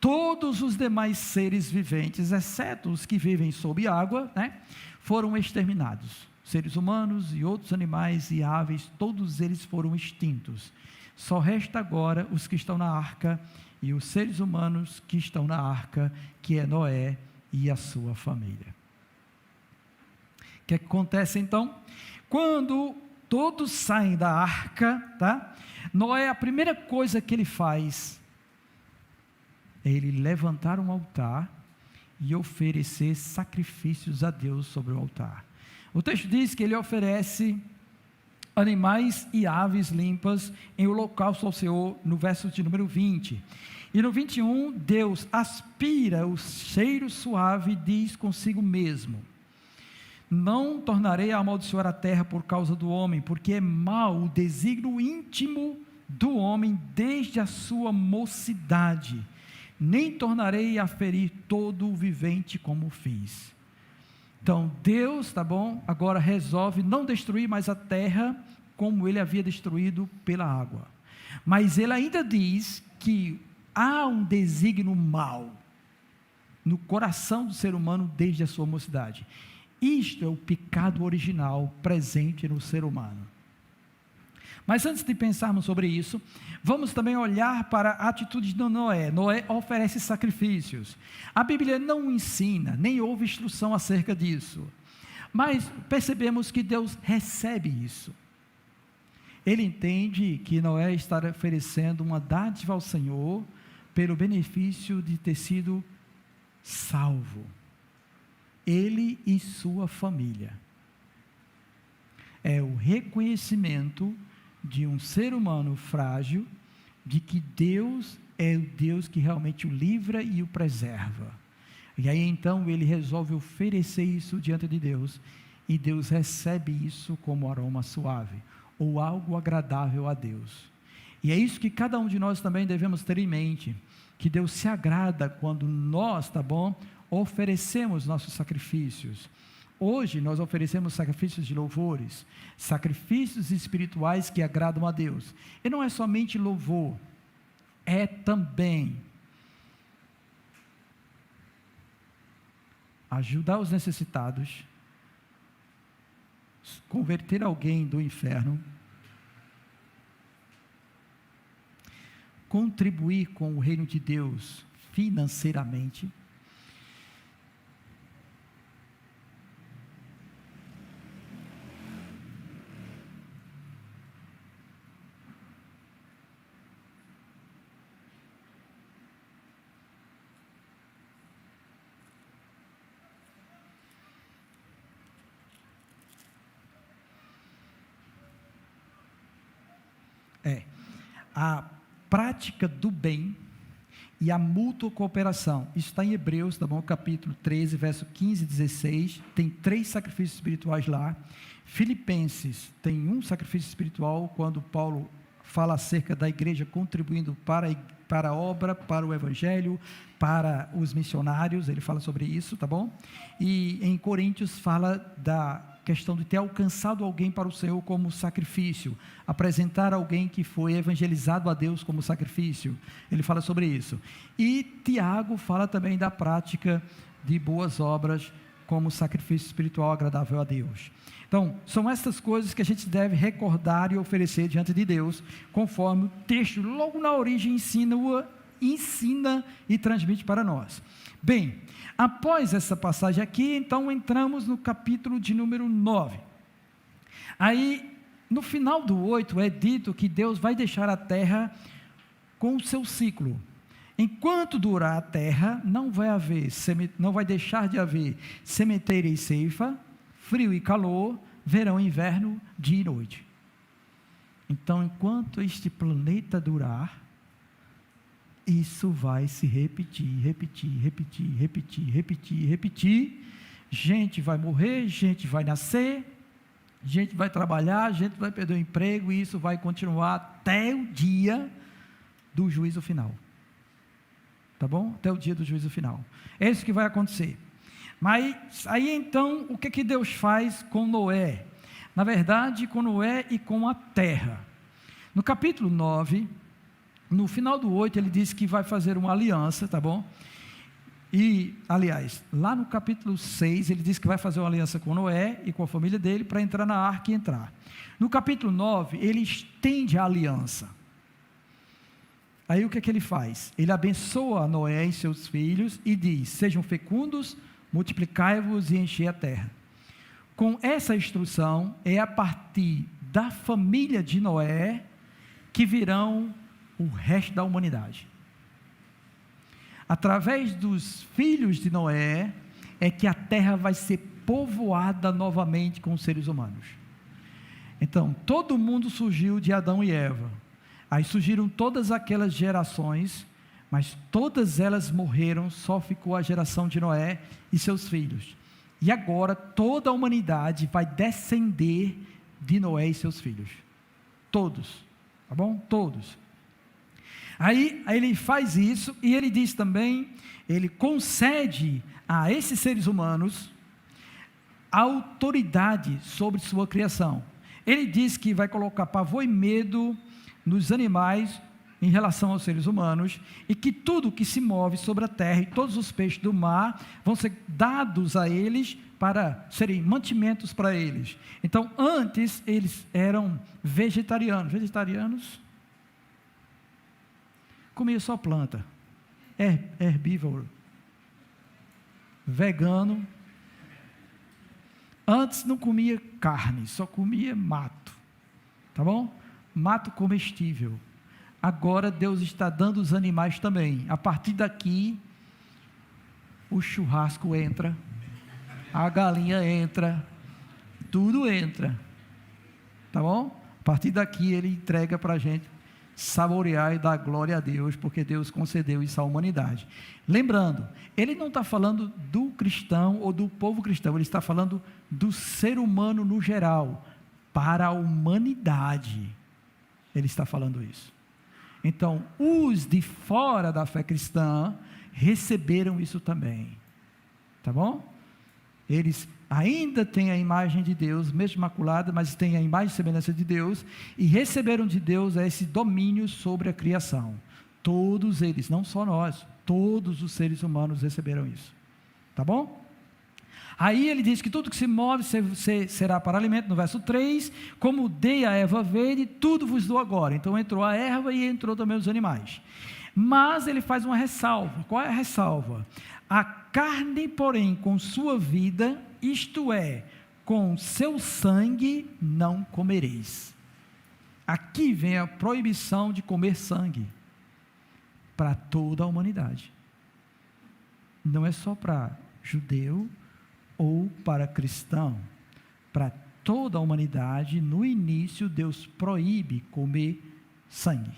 Todos os demais seres viventes, exceto os que vivem sob água, né, foram exterminados. Seres humanos e outros animais e aves, todos eles foram extintos. Só resta agora os que estão na arca e os seres humanos que estão na arca, que é Noé e a sua família. O que acontece então? Quando todos saem da arca, tá? Noé, a primeira coisa que ele faz é ele levantar um altar e oferecer sacrifícios a Deus sobre o altar. O texto diz que ele oferece animais e aves limpas em holocausto ao Senhor, no verso de número 20. E no 21, Deus aspira o cheiro suave e diz consigo mesmo: não tornarei a amaldiçoar a terra por causa do homem, porque é mau o desígnio íntimo do homem desde a sua mocidade, nem tornarei a ferir todo o vivente como fiz. Então Deus, tá bom, agora resolve não destruir mais a terra como ele havia destruído pela água, mas ele ainda diz que há um desígnio mau no coração do ser humano desde a sua mocidade. Isto é o pecado original presente no ser humano. Mas antes de pensarmos sobre isso, vamos também olhar para a atitude de Noé. Noé oferece sacrifícios. A Bíblia não ensina, nem houve instrução acerca disso. Mas percebemos que Deus recebe isso. Ele entende que Noé está oferecendo uma dádiva ao Senhor pelo benefício de ter sido salvo. Ele e sua família. É o reconhecimento de um ser humano frágil, de que Deus é o Deus que realmente o livra e o preserva. E aí então ele resolve oferecer isso diante de Deus, e Deus recebe isso como aroma suave, ou algo agradável a Deus. E é isso que cada um de nós também devemos ter em mente, que Deus se agrada quando nós, tá bom, oferecemos nossos sacrifícios. Hoje nós oferecemos sacrifícios de louvores, sacrifícios espirituais que agradam a Deus. E não é somente louvor, é também ajudar os necessitados, converter alguém do inferno, contribuir com o reino de Deus financeiramente, a prática do bem e a mútua cooperação. Isso está em Hebreus, tá bom? Capítulo 13, verso 15 e 16, tem 3 sacrifícios espirituais lá. Filipenses tem um sacrifício espiritual, quando Paulo fala acerca da igreja contribuindo para a obra, para o evangelho, para os missionários, ele fala sobre isso, tá bom? E em Coríntios fala da questão de ter alcançado alguém para o Senhor como sacrifício, apresentar alguém que foi evangelizado a Deus como sacrifício, ele fala sobre isso. E Tiago fala também da prática de boas obras como sacrifício espiritual agradável a Deus. Então, são essas coisas que a gente deve recordar e oferecer diante de Deus, conforme o texto logo na origem ensina e transmite para nós. Bem, após essa passagem aqui, então entramos no capítulo de número 9. Aí, no final do 8, é dito que Deus vai deixar a terra com o seu ciclo. Enquanto durar a terra, não vai deixar de haver sementeira e ceifa, frio e calor, verão e inverno, dia e noite. Então, enquanto este planeta durar, isso vai se repetir. Gente vai morrer, gente vai nascer, gente vai trabalhar, gente vai perder o emprego, e isso vai continuar até o dia do juízo final. Tá bom? Até o dia do juízo final. É isso que vai acontecer. Mas aí então, o que Deus faz com Noé? Na verdade, com Noé e com a terra. No capítulo 9, no final do 8, ele diz que vai fazer uma aliança, tá bom? E, aliás, lá no capítulo 6, ele diz que vai fazer uma aliança com Noé e com a família dele, para entrar na arca e entrar. No capítulo 9, ele estende a aliança. Aí o que ele faz? Ele abençoa Noé e seus filhos e diz: sejam fecundos, multiplicai-vos e enchei a terra. Com essa instrução, é a partir da família de Noé que virão o resto da humanidade. Através dos filhos de Noé, é que a terra vai ser povoada novamente com os seres humanos. Então, todo mundo surgiu de Adão e Eva. Aí surgiram todas aquelas gerações, mas todas elas morreram, só ficou a geração de Noé e seus filhos. E agora toda a humanidade vai descender de Noé e seus filhos. Todos, tá bom? Todos. Aí ele faz isso, e ele diz também, ele concede a esses seres humanos autoridade sobre sua criação. Ele diz que vai colocar pavor e medo nos animais em relação aos seres humanos, e que tudo que se move sobre a terra e todos os peixes do mar vão ser dados a eles para serem mantimentos para eles. Então, antes eles eram vegetarianos, comia só planta, herbívoro, vegano. Antes não comia carne, só comia mato, tá bom? Mato comestível. Agora Deus está dando os animais também. A partir daqui, o churrasco entra, a galinha entra, tudo entra, tá bom? A partir daqui ele entrega para a gente saborear e dar glória a Deus, porque Deus concedeu isso à humanidade. Lembrando, ele não está falando do cristão ou do povo cristão, ele está falando do ser humano no geral, para a humanidade, ele está falando isso. Então, os de fora da fé cristã receberam isso também, tá bom? Eles ainda têm a imagem de Deus, mesmo imaculada, mas têm a imagem e semelhança de Deus, e receberam de Deus esse domínio sobre a criação. todos eles, não só nós, todos os seres humanos receberam isso, tá bom? Aí ele diz que tudo que se move será para alimento, no verso 3, como dei a erva verde, tudo vos dou agora. Então entrou a erva e entrou também os animais. Mas ele faz uma ressalva. Qual é a ressalva? A carne, porém, com sua vida, isto é, com seu sangue, não comereis. Aqui vem a proibição de comer sangue para toda a humanidade. Não é só para judeu ou para cristão, para toda a humanidade. No início Deus proíbe comer sangue,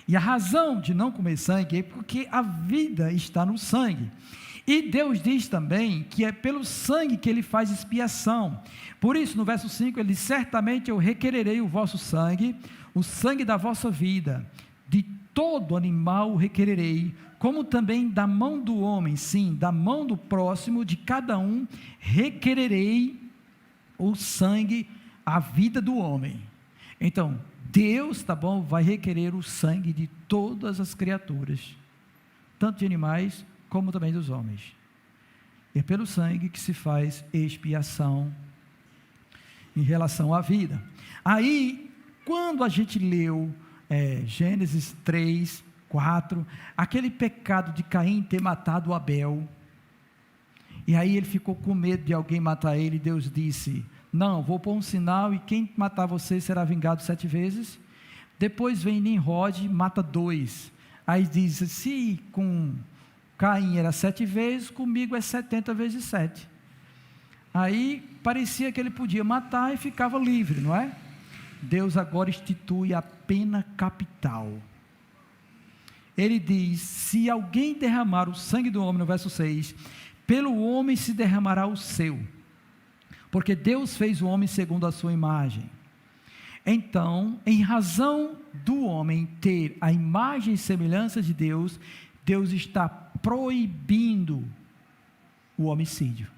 e a razão de não comer sangue é porque a vida está no sangue, e Deus diz também que é pelo sangue que ele faz expiação. Por isso no verso 5 ele diz: certamente eu requererei o vosso sangue, o sangue da vossa vida, de todo animal o requererei, como também da mão do homem, sim, da mão do próximo, de cada um, requererei o sangue, a vida do homem. Então, Deus, tá bom, vai requerer o sangue de todas as criaturas, tanto de animais, como também dos homens. É pelo sangue que se faz expiação em relação à vida. Aí, quando a gente leu Gênesis 3, 4, aquele pecado de Caim ter matado Abel, e aí ele ficou com medo de alguém matar ele, e Deus disse: não, vou pôr um sinal, e quem matar você será vingado 7 vezes. Depois vem Nimrod, mata 2, aí diz: se com Caim era 7 vezes, comigo é 70 vezes 7, aí parecia que ele podia matar e ficava livre, não é? Deus agora institui a pena capital. Ele diz: se alguém derramar o sangue do homem, no verso 6, pelo homem se derramará o seu, porque Deus fez o homem segundo a sua imagem. Então, em razão do homem ter a imagem e semelhança de Deus, Deus está proibindo o homicídio,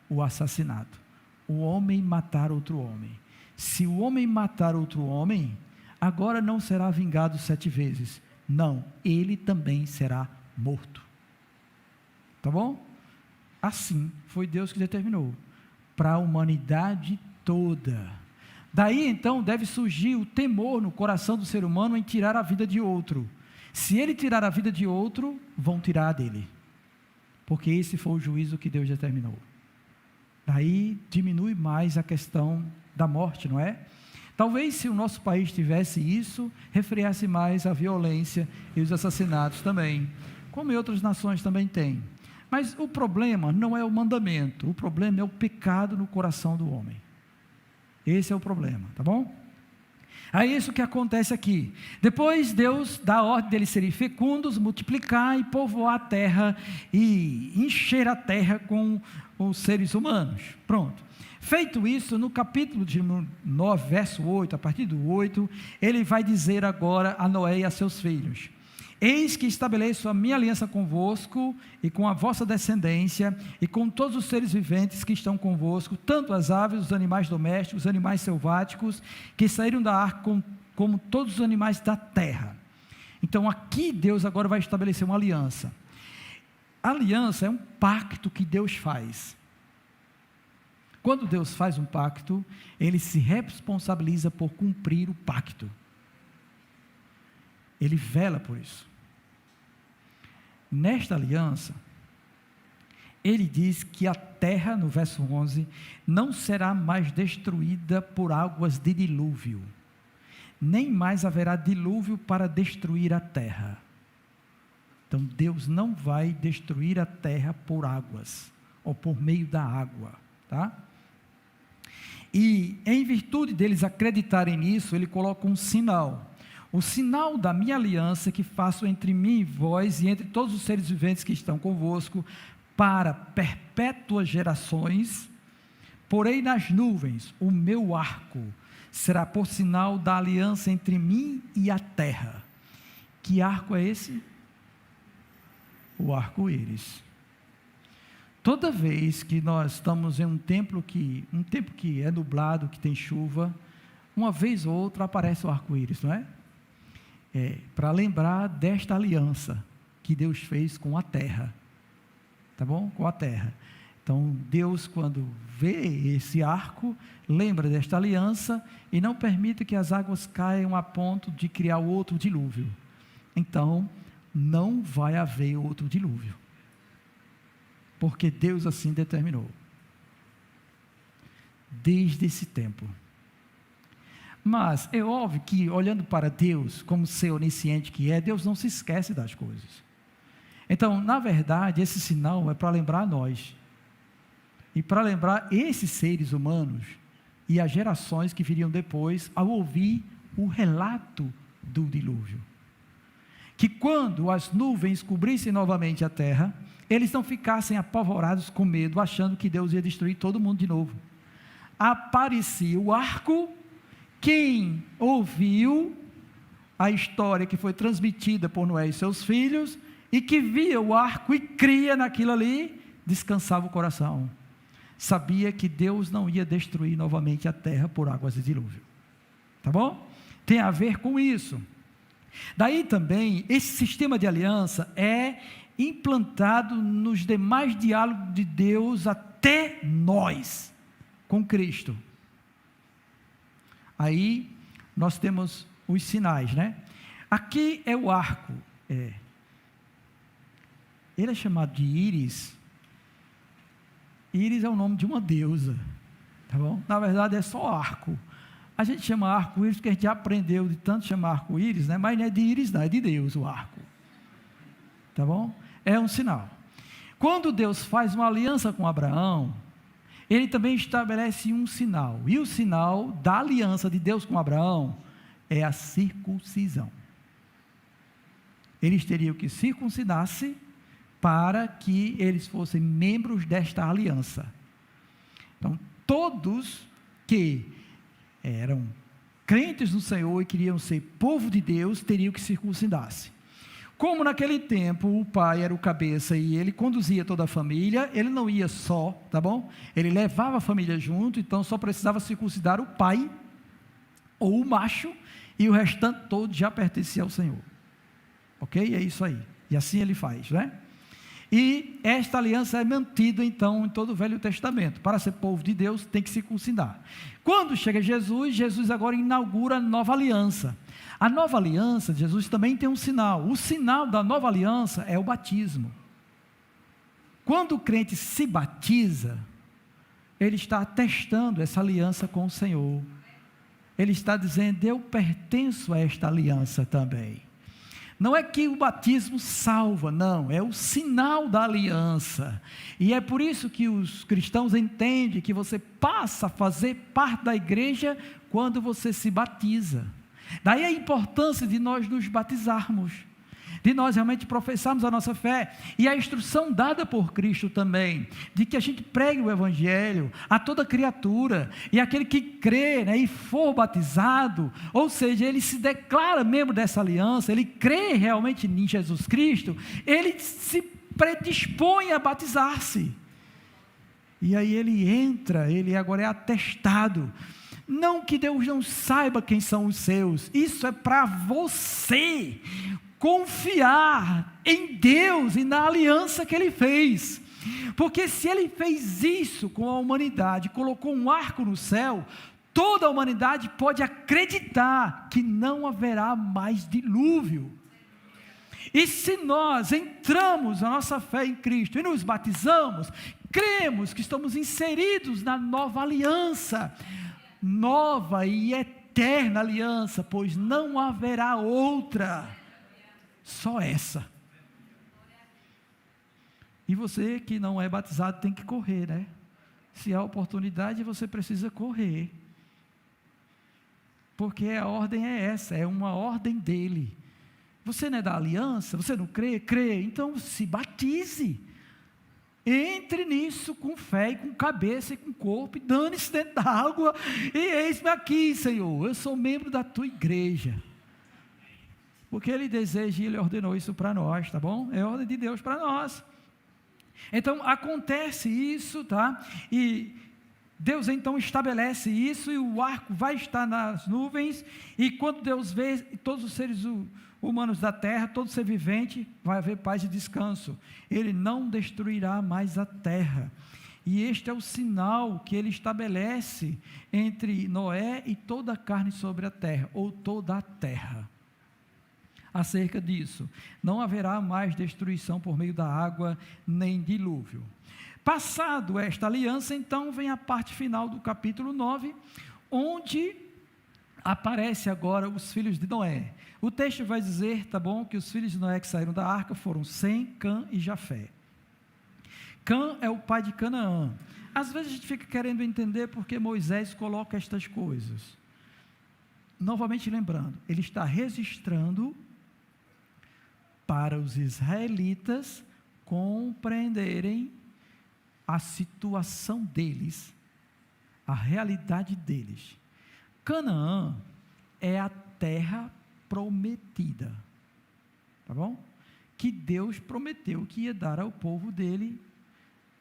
o assassinato, o homem matar outro homem. Se o homem matar outro homem, agora não será vingado 7 vezes, não, ele também será morto, tá bom? Assim foi Deus que determinou, para a humanidade toda. Daí então deve surgir o temor no coração do ser humano em tirar a vida de outro. Se ele tirar a vida de outro, vão tirar a dele, porque esse foi o juízo que Deus determinou. Daí diminui mais a questão da morte, não é? Talvez se o nosso país tivesse isso, refreasse mais a violência e os assassinatos também, como em outras nações também tem. Mas o problema não é o mandamento, o problema é o pecado no coração do homem. Esse é o problema, tá bom? É isso que acontece aqui. Depois Deus dá a ordem deles serem fecundos, multiplicar e povoar a terra, e encher a terra com os seres humanos. Pronto. Feito isso, no capítulo de 9, verso 8, a partir do 8, ele vai dizer agora a Noé e a seus filhos: eis que estabeleço a minha aliança convosco e com a vossa descendência e com todos os seres viventes que estão convosco, tanto as aves, os animais domésticos, os animais selváticos que saíram da arca, como todos os animais da terra. Então aqui Deus agora vai estabelecer uma aliança. A aliança é um pacto que Deus faz. Quando Deus faz um pacto, ele se responsabiliza por cumprir o pacto. Ele vela por isso. Nesta aliança, ele diz que a terra, no verso 11, não será mais destruída por águas de dilúvio, nem mais haverá dilúvio para destruir a terra. Então Deus não vai destruir a terra por águas, ou por meio da água, tá? E em virtude deles acreditarem nisso, ele coloca um sinal. O sinal da minha aliança que faço entre mim e vós e entre todos os seres viventes que estão convosco para perpétuas gerações, porei nas nuvens o meu arco, será por sinal da aliança entre mim e a terra. Que arco é esse? O arco-íris. Toda vez que nós estamos em um tempo que é nublado, que tem chuva, uma vez ou outra aparece o arco-íris, não é? para lembrar desta aliança que Deus fez com a terra, tá bom? Com a terra. Então, Deus, quando vê esse arco, lembra desta aliança e não permite que as águas caiam a ponto de criar outro dilúvio. Então, não vai haver outro dilúvio, porque Deus assim determinou, desde esse tempo. Mas é óbvio que, olhando para Deus, como ser onisciente que é, Deus não se esquece das coisas. Então, na verdade, esse sinal é para lembrar nós, e para lembrar esses seres humanos, e as gerações que viriam depois, ao ouvir o relato do dilúvio. Que quando as nuvens cobrissem novamente a terra, eles não ficassem apavorados com medo, achando que Deus ia destruir todo mundo de novo. Aparecia o arco. Quem ouviu a história que foi transmitida por Noé e seus filhos, e que via o arco e cria naquilo ali, descansava o coração. Sabia que Deus não ia destruir novamente a terra por águas de dilúvio. Tá bom? Tem a ver com isso. Daí também, esse sistema de aliança é implantado nos demais diálogos de Deus até nós, com Cristo. Aí, nós temos os sinais, né? Aqui é o arco. Ele é chamado de Íris. Íris é o nome de uma deusa, tá bom? Na verdade, é só arco. A gente chama arco-íris porque a gente já aprendeu de tanto chamar arco-íris, né? Mas não é de íris, não, é de Deus o arco. Tá bom? É um sinal. Quando Deus faz uma aliança com Abraão, Ele também estabelece um sinal. E o sinal da aliança de Deus com Abraão é a circuncisão. Eles teriam que circuncidar-se para que eles fossem membros desta aliança. Então, todos que eram crentes no Senhor e queriam ser povo de Deus, teriam que circuncidar-se. Como naquele tempo o pai era o cabeça e ele conduzia toda a família, ele não ia só, tá bom? Ele levava a família junto, então só precisava circuncidar o pai ou o macho, e o restante todo já pertencia ao Senhor. Ok? É isso aí. E assim ele faz, né? E esta aliança é mantida então em todo o Velho Testamento. Para ser povo de Deus tem que circuncidar. Quando chega Jesus, Jesus agora inaugura a nova aliança. A nova aliança de Jesus também tem um sinal. O sinal da nova aliança é o batismo. Quando o crente se batiza, ele está atestando essa aliança com o Senhor. Ele está dizendo: eu pertenço a esta aliança também. Não é que o batismo salva, não, é o sinal da aliança. E é por isso que os cristãos entendem que você passa a fazer parte da igreja quando você se batiza. Daí a importância de nós nos batizarmos, de nós realmente professarmos a nossa fé, e a instrução dada por Cristo também, de que a gente pregue o Evangelho a toda criatura, e aquele que crê, né, e for batizado, ou seja, ele se declara membro dessa aliança, ele crê realmente em Jesus Cristo, ele se predispõe a batizar-se, e aí ele entra, ele agora é atestado. Não que Deus não saiba quem são os seus, isso é para você confiar em Deus e na aliança que Ele fez, porque se Ele fez isso com a humanidade, colocou um arco no céu, toda a humanidade pode acreditar que não haverá mais dilúvio. E se nós entramos na nossa fé em Cristo e nos batizamos, cremos que estamos inseridos na nova aliança, nova e eterna aliança, pois não haverá outra, só essa. E você que não é batizado tem que correr, né? Se há oportunidade, você precisa correr, porque a ordem é essa, é uma ordem dele. Você não é da aliança, você não crê? Crê, então se batize, entre nisso com fé e com cabeça e com corpo, e dane-se dentro da água, e eis-me aqui, Senhor, eu sou membro da tua igreja, porque Ele deseja e Ele ordenou isso para nós, tá bom? É ordem de Deus para nós. Então acontece isso, tá? E Deus então estabelece isso, e o arco vai estar nas nuvens, e quando Deus vê todos os seres humanos da terra, todo ser vivente, vai haver paz e descanso. Ele não destruirá mais a terra. E este é o sinal que ele estabelece entre Noé e toda a carne sobre a terra, ou toda a terra. Acerca disso, não haverá mais destruição por meio da água, nem dilúvio. Passado esta aliança, então vem a parte final do capítulo 9, onde aparece agora os filhos de Noé. O texto vai dizer, tá bom, que os filhos de Noé que saíram da arca foram Sem, Cã e Jafé. Cã é o pai de Canaã. Às vezes a gente fica querendo entender porque Moisés coloca estas coisas. Novamente lembrando, ele está registrando para os israelitas compreenderem a situação deles, a realidade deles. Canaã é a terra prometida, tá bom? Que Deus prometeu que ia dar ao povo dele.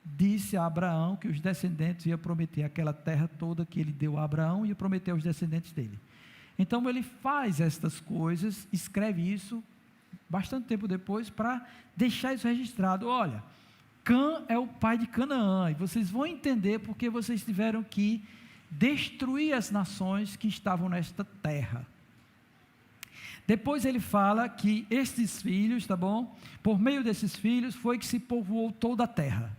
Disse a Abraão que os descendentes iam prometer aquela terra toda que ele deu a Abraão, e ia prometer aos descendentes dele. Então ele faz estas coisas, escreve isso bastante tempo depois, para deixar isso registrado. Olha, Cã é o pai de Canaã, e vocês vão entender porque vocês tiveram que destruir as nações que estavam nesta terra. Depois ele fala que estes filhos, tá bom? Por meio desses filhos foi que se povoou toda a terra.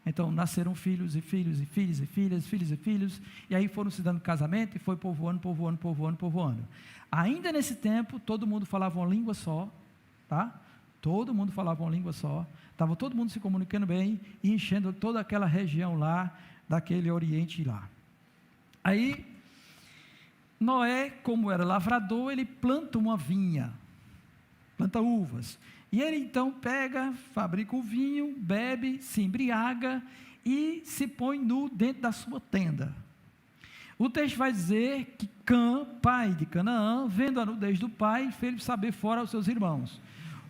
Então nasceram filhos e filhos e filhos e filhas, filhos e filhos, e aí foram se dando casamento e foi povoando. Ainda nesse tempo, todo mundo falava uma língua só, tá? Todo mundo falava uma língua só, estava todo mundo se comunicando bem e enchendo toda aquela região lá, daquele oriente lá. Aí, Noé, como era lavrador, ele planta uma vinha, planta uvas. E ele então pega, fabrica o vinho, bebe, se embriaga e se põe nu dentro da sua tenda. O texto vai dizer que Cã, pai de Canaã, vendo a nudez do pai, fez saber fora aos seus irmãos.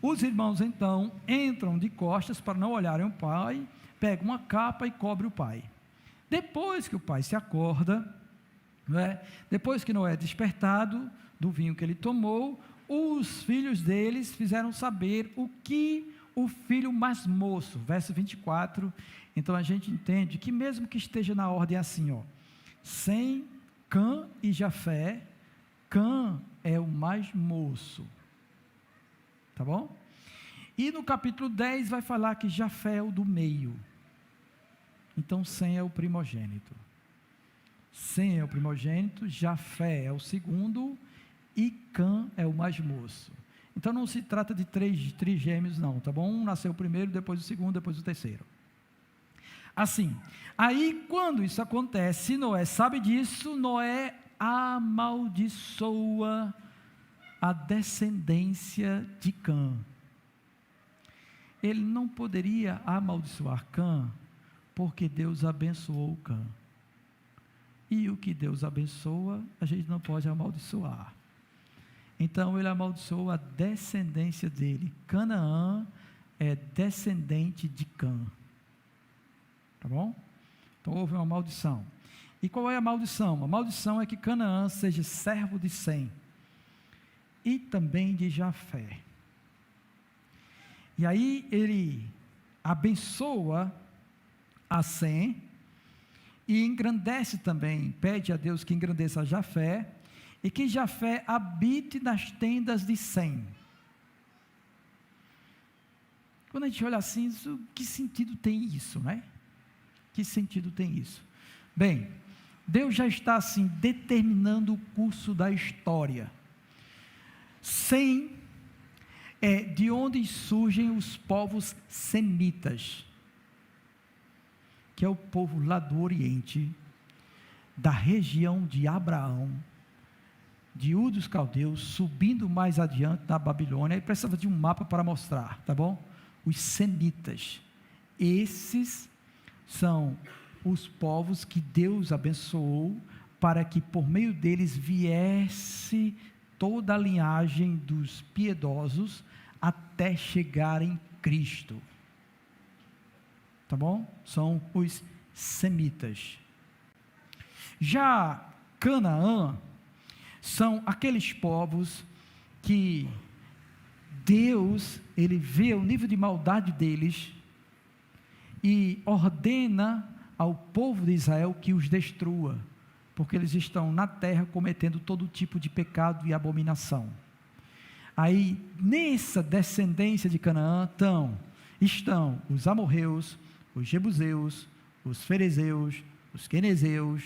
Os irmãos então entram de costas para não olharem o pai, pegam uma capa e cobrem o pai. Depois que o pai se acorda, depois que Noé é despertado do vinho que ele tomou, os filhos deles fizeram saber o que o filho mais moço, verso 24, então a gente entende que mesmo que esteja na ordem assim, ó, Sem, Cã e Jafé, Cã é o mais moço, tá bom? E no capítulo 10 vai falar que Jafé é o do meio, então Sem é o primogênito, Sem é o primogênito, Jafé é o segundo, e Cã é o mais moço. Então não se trata de trigêmeos não, tá bom? Um nasceu primeiro, depois o segundo, depois o terceiro. Assim, aí quando isso acontece, Noé sabe disso, Noé amaldiçoa a descendência de Cã. Ele não poderia amaldiçoar Cã, porque Deus abençoou Cã. E o que Deus abençoa, a gente não pode amaldiçoar. Então ele amaldiçoou a descendência dele. Canaã é descendente de Cã. Tá bom? Então houve uma maldição. E qual é a maldição? A maldição é que Canaã seja servo de Sem e também de Jafé. E aí ele abençoa a Sem e engrandece também, pede a Deus que engrandeça a Jafé, e que Jafé habite nas tendas de Sem. Quando a gente olha assim, que sentido tem isso, né? Que sentido tem isso? Bem, Deus já está assim, determinando o curso da história. Sem é de onde surgem os povos semitas, que é o povo lá do Oriente, da região de Abraão, de Ur dos Caldeus, subindo mais adiante da Babilônia. Aí precisava de um mapa para mostrar, tá bom? Os semitas, esses são os povos que Deus abençoou, para que por meio deles viesse toda a linhagem dos piedosos, até chegar em Cristo, tá bom? São os semitas. Já Canaã são aqueles povos que Deus, ele vê o nível de maldade deles e ordena ao povo de Israel que os destrua, porque eles estão na terra cometendo todo tipo de pecado e abominação. Aí, nessa descendência de Canaã, estão os amorreus, os jebuseus, os ferezeus, os quenezeus,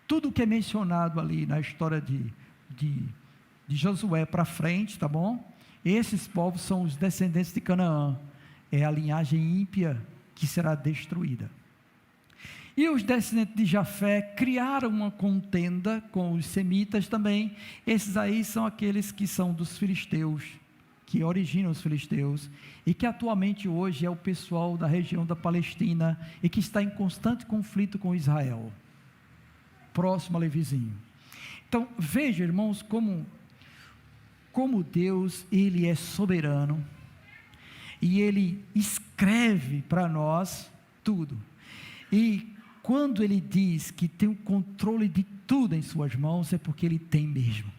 tudo que é mencionado ali na história de Josué para frente, tá bom? Esses povos são os descendentes de Canaã, é a linhagem ímpia que será destruída. E os descendentes de Jafé criaram uma contenda com os semitas também. Esses aí são aqueles que são dos filisteus, que originam os filisteus, e que atualmente hoje é o pessoal da região da Palestina, e que está em constante conflito com Israel, próximo ali vizinho. Então, veja, irmãos, como Deus, ele é soberano, e ele escreve para nós tudo, e quando ele diz que tem o controle de tudo em suas mãos, é porque ele tem mesmo.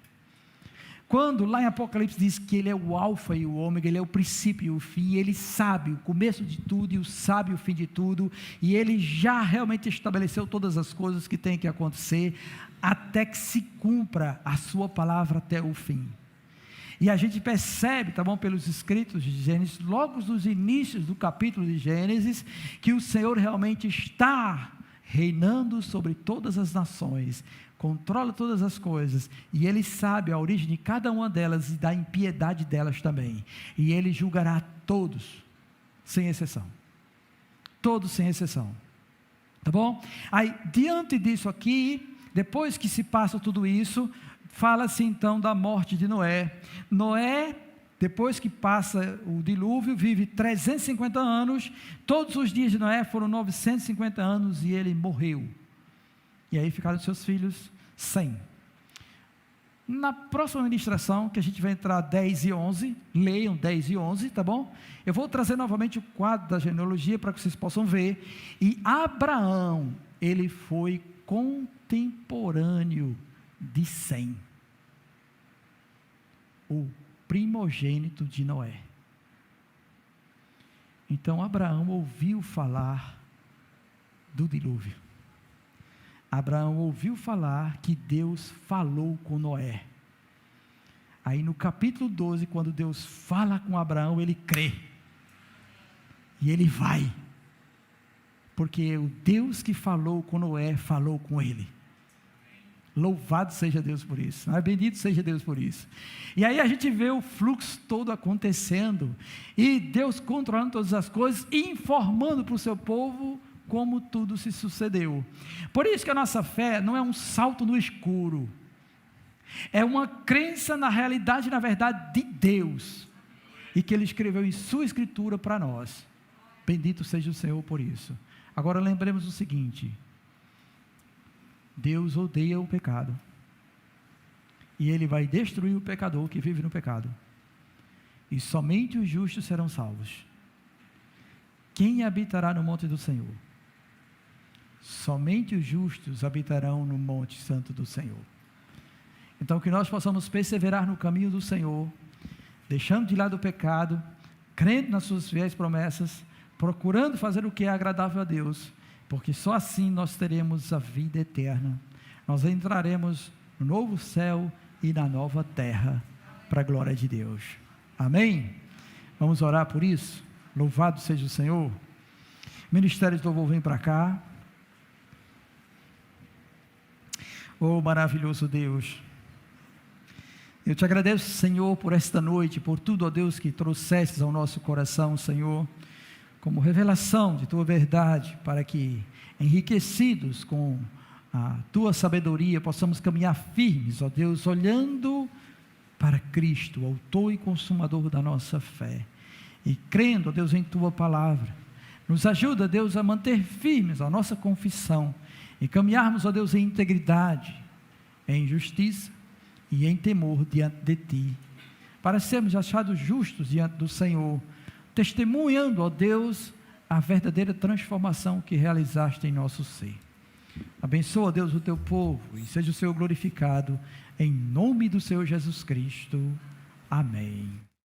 Quando lá em Apocalipse diz que ele é o alfa e o ômega, ele é o princípio e o fim, ele sabe o começo de tudo e sabe o fim de tudo, e ele já realmente estabeleceu todas as coisas que têm que acontecer, até que se cumpra a sua palavra até o fim. E a gente percebe, tá bom, pelos escritos de Gênesis, logo nos inícios do capítulo de Gênesis, que o Senhor realmente está reinando sobre todas as nações, controla todas as coisas, e ele sabe a origem de cada uma delas e da impiedade delas também, e ele julgará todos, sem exceção, todos sem exceção, tá bom? Aí, diante disso aqui, depois que se passa tudo isso, fala-se então da morte de Noé. Noé, depois que passa o dilúvio, vive 350 anos, todos os dias de Noé foram 950 anos e ele morreu. E aí ficaram seus filhos 100. Na próxima ministração, que a gente vai entrar 10 e 11, leiam 10 e 11, tá bom? Eu vou trazer novamente o quadro da genealogia para que vocês possam ver. E Abraão, ele foi contemporâneo de Sem, o primogênito de Noé. Então Abraão ouviu falar do dilúvio. Abraão ouviu falar que Deus falou com Noé. Aí no capítulo 12, quando Deus fala com Abraão, ele crê. E ele vai. Porque o Deus que falou com Noé, falou com ele. Louvado seja Deus por isso, bendito seja Deus por isso. E aí a gente vê o fluxo todo acontecendo, e Deus controlando todas as coisas, e informando para o seu povo como tudo se sucedeu. Por isso que a nossa fé não é um salto no escuro, é uma crença na realidade, na verdade de Deus, e que Ele escreveu em sua escritura para nós. Bendito seja o Senhor por isso. Agora lembremos o seguinte: Deus odeia o pecado, e Ele vai destruir o pecador que vive no pecado, e somente os justos serão salvos. Quem habitará no monte do Senhor? Somente os justos habitarão no monte santo do Senhor. Então que nós possamos perseverar no caminho do Senhor, deixando de lado o pecado, crendo nas suas fiéis promessas, procurando fazer o que é agradável a Deus, porque só assim nós teremos a vida eterna, nós entraremos no novo céu e na nova terra, para a glória de Deus, amém? Vamos orar por isso? Louvado seja o Senhor. Ministério de Louvor, vem para cá. Oh maravilhoso Deus, eu te agradeço, Senhor, por esta noite, por tudo, ó Deus, que trouxestes ao nosso coração, Senhor, como revelação de tua verdade, para que, enriquecidos com a tua sabedoria, possamos caminhar firmes, ó Deus, olhando para Cristo, o autor e consumador da nossa fé, e crendo, ó Deus, em tua palavra. Nos ajuda, Deus, a manter firmes a nossa confissão, e caminharmos, ó Deus, em integridade, em justiça e em temor diante de ti, para sermos achados justos diante do Senhor, testemunhando, ó Deus, a verdadeira transformação que realizaste em nosso ser. Abençoa, Deus, o teu povo e seja o Senhor glorificado, em nome do Senhor Jesus Cristo. Amém.